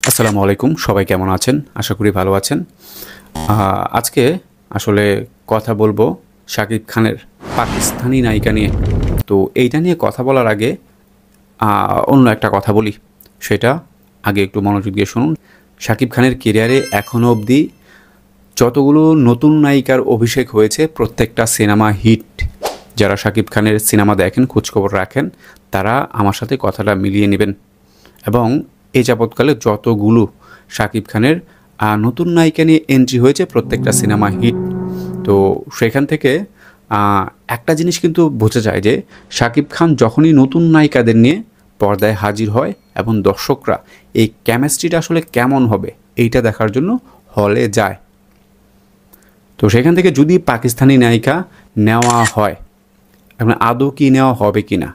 আসসালামু আলাইকুম। সবাই কেমন আছেন? আশা করি ভালো আছেন। আজকে আসলে কথা বলবো শাকিব খানের পাকিস্তানি নায়িকা নিয়ে। তো এইটা নিয়ে কথা বলার আগে অন্য একটা কথা বলি। সেটা আগে একটু মনোযোগ দিয়ে শুনুন। শাকিব খানের কেরিয়ারে এখনও অবধি যতগুলো নতুন নায়িকার অভিষেক হয়েছে প্রত্যেকটা সিনেমা হিট। যারা শাকিব খানের সিনেমা দেখেন, খোঁজখবর রাখেন, তারা আমার সাথে কথাটা মিলিয়ে নেবেন। এবং এ যাবৎকালে যতগুলো শাকিব খানের নতুন নায়িকা নিয়ে এন্ট্রি হয়েছে প্রত্যেকটা সিনেমা হিট। তো সেখান থেকে একটা জিনিস কিন্তু বোঝা যায় যে শাকিব খান যখনই নতুন নায়িকাদের নিয়ে পর্দায় হাজির হয় এবং দর্শকরা এই কেমিস্ট্রিটা আসলে কেমন হবে এইটা দেখার জন্য হলে যায়। তো সেখান থেকে যদি পাকিস্তানি নায়িকা নেওয়া হয় এবং আদৌ কি নেওয়া হবে কি না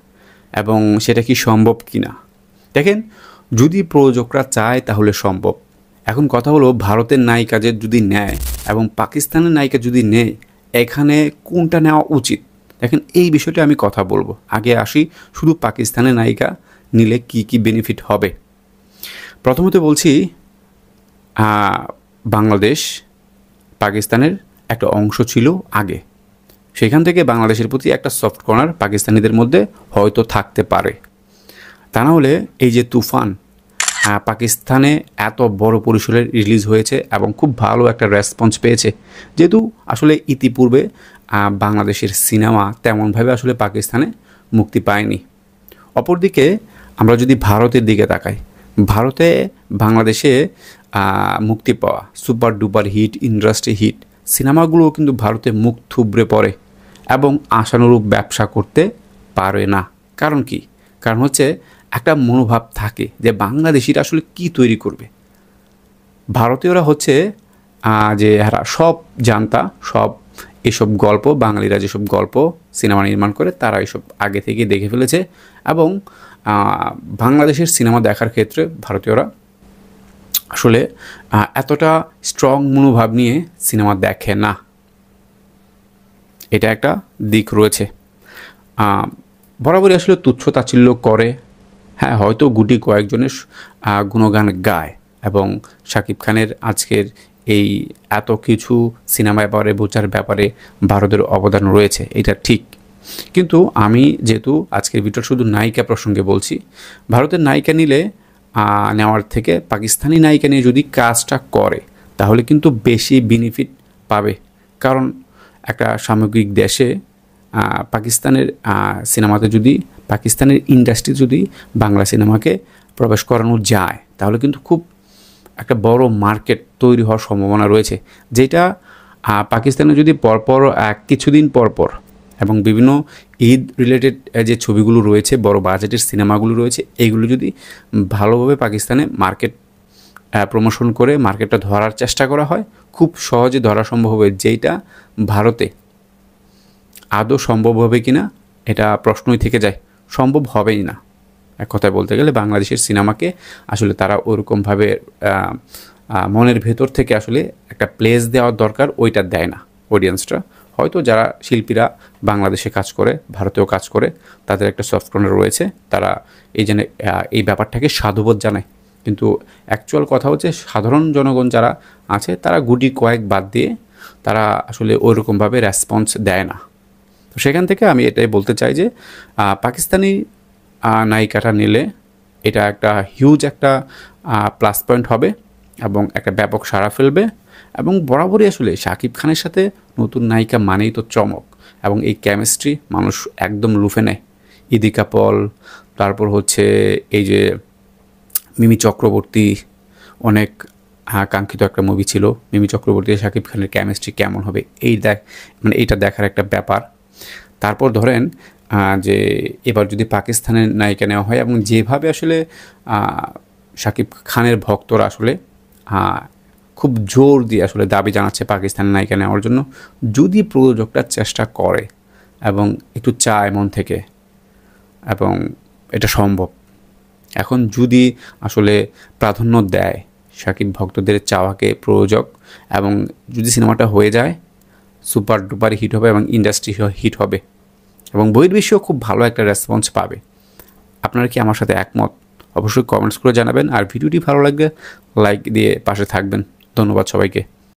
এবং সেটা কি সম্ভব কি না, দেখেন, যদি প্রযোজকরা চায় তাহলে সম্ভব। এখন কথা হলো ভারতের নায়িকাদের যদি নেয় এবং পাকিস্তানের নায়িকা যদি নেয়, এখানে কোনটা নেওয়া উচিত? দেখেন, এই বিষয়টা আমি কথা বলবো। আগে আসি শুধু পাকিস্তানের নায়িকা নিলে কি কি বেনিফিট হবে। প্রথমত বলছি, বাংলাদেশ পাকিস্তানের একটা অংশ ছিল আগে। সেখান থেকে বাংলাদেশের প্রতি একটা সফট কর্নার পাকিস্তানিদের মধ্যে হয়তো থাকতে পারে। তা না হলে এই যে তুফান পাকিস্তানে এত বড় পরিসরে রিলিজ হয়েছে এবং খুব ভালো একটা রেসপন্স পেয়েছে, যেহেতু আসলে ইতিপূর্বে বাংলাদেশের সিনেমা তেমনভাবে আসলে পাকিস্তানে মুক্তি পায়নি। অপরদিকে আমরা যদি ভারতের দিকে তাকাই, ভারতে বাংলাদেশে মুক্তি পাওয়া super duper hit, industry hit সিনেমাগুলোও কিন্তু ভারতে মুখ থুবড়ে পড়ে এবং আশানুরূপ ব্যবসা করতে পারে না। কারণ কি? কারণ হচ্ছে একটা মনোভাব থাকে যে বাংলাদেশিরা আসলে কি তৈরি করবে। ভারতীয়রা হচ্ছে যে এরা সব জানতা, সব এসব গল্প, বাঙালিরা যেসব গল্প সিনেমা নির্মাণ করে তারা এসব আগে থেকে দেখে ফেলেছে এবং বাংলাদেশের সিনেমা দেখার ক্ষেত্রে ভারতীয়রা আসলে এতটা স্ট্রং মনোভাব নিয়ে সিনেমা দেখে না। এটা একটা দিক রয়েছে। বরাবরই আসলে তুচ্ছ তাচ্ছিল্য করে। হ্যাঁ, হয়তো গুটি কয়েকজনের গুণগান গায় এবং শাকিব খানের আজকের এই এত কিছু সিনেমা ব্যাপারে বোঝার ব্যাপারে ভারতের অবদান রয়েছে, এটা ঠিক। কিন্তু আমি যেহেতু আজকের ভিডিও শুধু নায়িকা প্রসঙ্গে বলছি, ভারতের নায়িকা নিলে নেওয়ার থেকে পাকিস্তানি নায়িকা নিয়ে যদি কাজটা করে তাহলে কিন্তু বেশি বেনিফিট পাবে। কারণ একটা সামগ্রিক দেশে পাকিস্তানের সিনেমাতে যদি, পাকিস্তানের ইন্ডাস্ট্রি যদি বাংলা সিনেমাকে প্রবেশ করানো যায় তাহলে কিন্তু খুব একটা বড় মার্কেট তৈরি হওয়ার সম্ভাবনা রয়েছে, যেটা পাকিস্তানে যদি পরপর কিছুদিন পরপর এবং বিভিন্ন ঈদ রিলেটেড যে ছবিগুলো রয়েছে, বড় বাজেটের সিনেমাগুলো রয়েছে, এইগুলো যদি ভালোভাবে পাকিস্তানে মার্কেট প্রমোশন করে মার্কেটটা ধরার চেষ্টা করা হয়, খুব সহজে ধরা সম্ভব হবে। যেটা ভারতে আদৌ সম্ভব হবে কি না এটা প্রশ্নই থেকে যায়, সম্ভব হবেই না। এক কথায় বলতে গেলে বাংলাদেশের সিনেমাকে আসলে তারা ওরকমভাবে মনের ভেতর থেকে আসলে একটা প্লেস দেওয়ার দরকার, ওইটা দেয় না অডিয়েন্সরা। হয়তো যারা শিল্পীরা বাংলাদেশে কাজ করে, ভারতেও কাজ করে, তাদের একটা সফট কর্নার রয়েছে, তারা এই ব্যাপারটাকে সাধুবোধ জানায়। কিন্তু অ্যাকচুয়াল কথা হচ্ছে সাধারণ জনগণ যারা আছে তারা গুটি কয়েক বাদ দিয়ে তারা আসলে ওইরকমভাবে রেসপন্স দেয় না। তো সেখান থেকে আমি এটাই বলতে চাই যে পাকিস্তানি নায়িকাটা নিলে এটা একটা হিউজ একটা প্লাস পয়েন্ট হবে এবং একটা ব্যাপক সাড়া ফেলবে। এবং বরাবরই আসলে শাকিব খানের সাথে নতুন নায়িকা মানেই তো চমক এবং এই কেমিস্ট্রি মানুষ একদম লুফে নেয়। ইদিকা পল, তারপর হচ্ছে এই যে মিমি চক্রবর্তী, অনেক কাঙ্ক্ষিত একটা মুভি ছিল মিমি চক্রবর্তী শাকিব খানের কেমিস্ট্রি কেমন হবে, এইটা দেখার একটা ব্যাপার। তারপর ধরেন যে এবার যদি পাকিস্তানের নায়িকা নেওয়া হয় এবং যেভাবে আসলে শাকিব খানের ভক্তরা আসলে খুব জোর দিয়ে আসলে দাবি জানাচ্ছে পাকিস্তানের নায়িকা নেওয়ার জন্য, যদি প্রযোজকটা চেষ্টা করে এবং একটু চায় মন থেকে, এবং এটা সম্ভব। এখন যদি আসলে প্রাধান্য দেয় শাকিব ভক্তদের চাওয়াকে প্রযোজক, এবং যদি সিনেমাটা হয়ে যায় সুপার ডুপার হিট হবে এবং ইন্ডাস্ট্রি হিট হবে এবং বহির্বিশ্বেও খুব ভালো একটা রেসপন্স পাবে। আপনারা কি আমার সাথে একমত? অবশ্যই কমেন্টস করে জানাবেন। আর ভিডিওটি ভালো লাগলে লাইক দিয়ে পাশে থাকবেন। ধন্যবাদ সবাইকে।